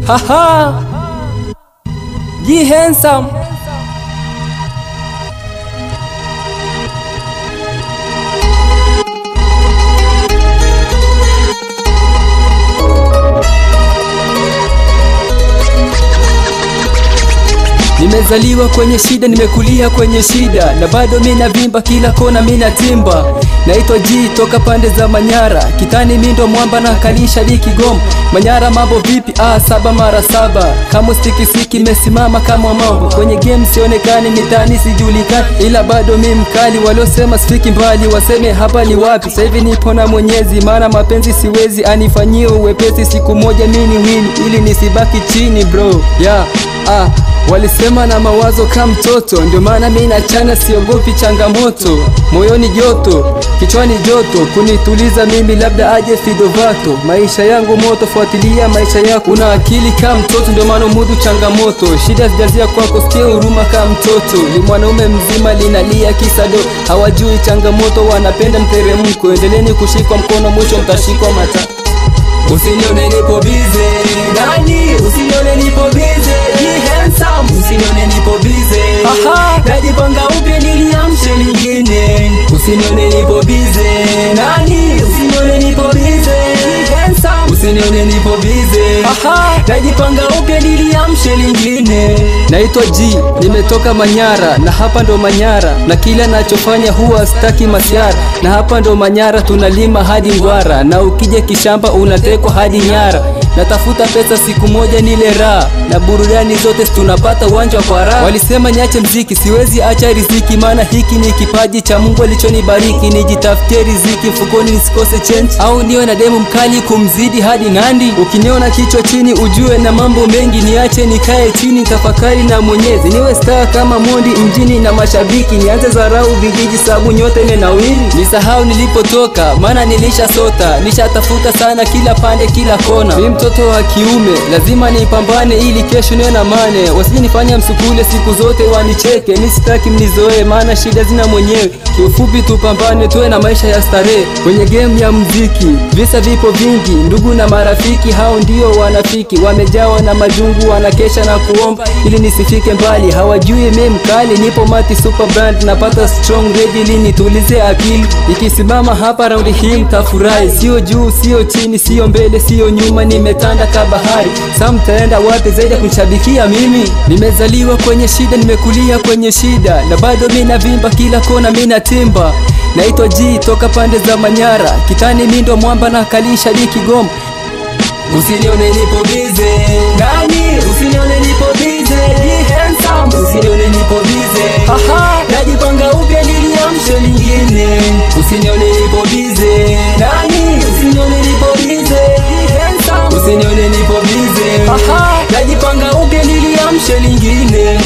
Haha, G Handsome. Nimezaliwa kwenye shida, nimekulia kwenye shida, na bado mina vimba kila kona mina timba. Naitwa G toka pande za Manyara, kitani mindo mwamba na kalisha di Kigoma. Manyara mambo vipi? 7 mara 7. Kama siki mesimama kama mambo. Kwenye game sionekani, mitani sijulikani, ila bado mi mkali. Waliosema sifiki mbali waseme hapa ni wapi. Sasa hivi nipo na Mwenyezi, maana mapenzi siwezi anifanyie uwepesi. Siku moja mini win ili nisibaki chini bro. Walisema na mawazo kama mtoto, ndio maana mimi nachana, siogopi changamoto. Moyoni joto, kichwani joto, kunituliza mimi labda aje Fidovato. Maisha yangu moto, fuatilia maisha yako. Una akili kama mtoto, ndio maana mudu changamoto. Shida zijazia kwako, sikia huruma kama mtoto. Ni mwanaume mzima linalia kisado, hawajui changamoto, wanapenda mteremko. Endeleeni kushikwa mkono, mwisho mtashikwa mata. Usinione nipo bize, nani? Usinione nipo bize, G Handsome. Usinione nipo bize, najipanga upya niliamshe lingine. Usinione nipo bize, nani? Usinione nipo bize, G Handsome. Usinione nipo bize, najipanga upya niliamshe lingine. Naitwa G, nimetoka Manyara, na hapa ndo Manyara, na kila nachofanya huwa staki masiara. Na hapa ndo Manyara tunalima hadi ngwara, na ukija kishamba unatekwa hadi Nyara. Natafuta pesa siku moja nile raha, na burudani zote tunapata uwanja kwa raha. Walisema niache mziki, siwezi acha riziki, maana hiki ni kipaji cha Mungu alichonibariki. Nijitafutie riziki mfukoni nisikose change, au niwe na demu mkali kumzidi hadi Nandi. Ukiniona kichwa chini ujue na mambo mengi, niache nikae chini tafakari na Mwenyezi. Niwe star kama Mondi mjini na mashabiki, nianze zarau vijiji sabu nyote menawiri. Nisahau nilipotoka, maana nilisha sota, nishatafuta sana kila pande kila kona. Mimi mtoto wa kiume, lazima nipambane ili kesho niwe na mane. Wasinifanya msukule siku zote wanicheke, nisitaki mnizoe maana shida zina mwenyewe. Kiufupi tupambane tuwe na maisha ya starehe. Kwenye game ya muziki, visa vipo vingi, ndugu na marafiki hao ndio wanafiki. Wamejawa na majungu, wanakesha na kuomba ili nisifike mbali. Hawajui mimi mkali, nipo Mati Super Brand, napata strong ready ili nitulize akili. Nikisimama hapa raundi hii mtafurahi, sio juu sio chini, sio mbele sio nyuma, nimetanda kabahari. Sasa mtaenda wapi zaidi ya kunishabikia mimi? Nimezaliwa kwenye shida, nimekulia kwenye shida, na bado mimi navimba kila kona mimi natimba. Naitwa G toka pande za Manyara, kitani mindo mwamba na kalisha di Kigoma. Usinione nipo bize, nani? Usinione nipo bize, G Handsome. Usinione nipo bize, najipanga upya niliamshe lingine. Usinione nipo bize, nani? Usinione nipo bize, G Handsome. Usinione nipo bize, najipanga upya niliamshe lingine.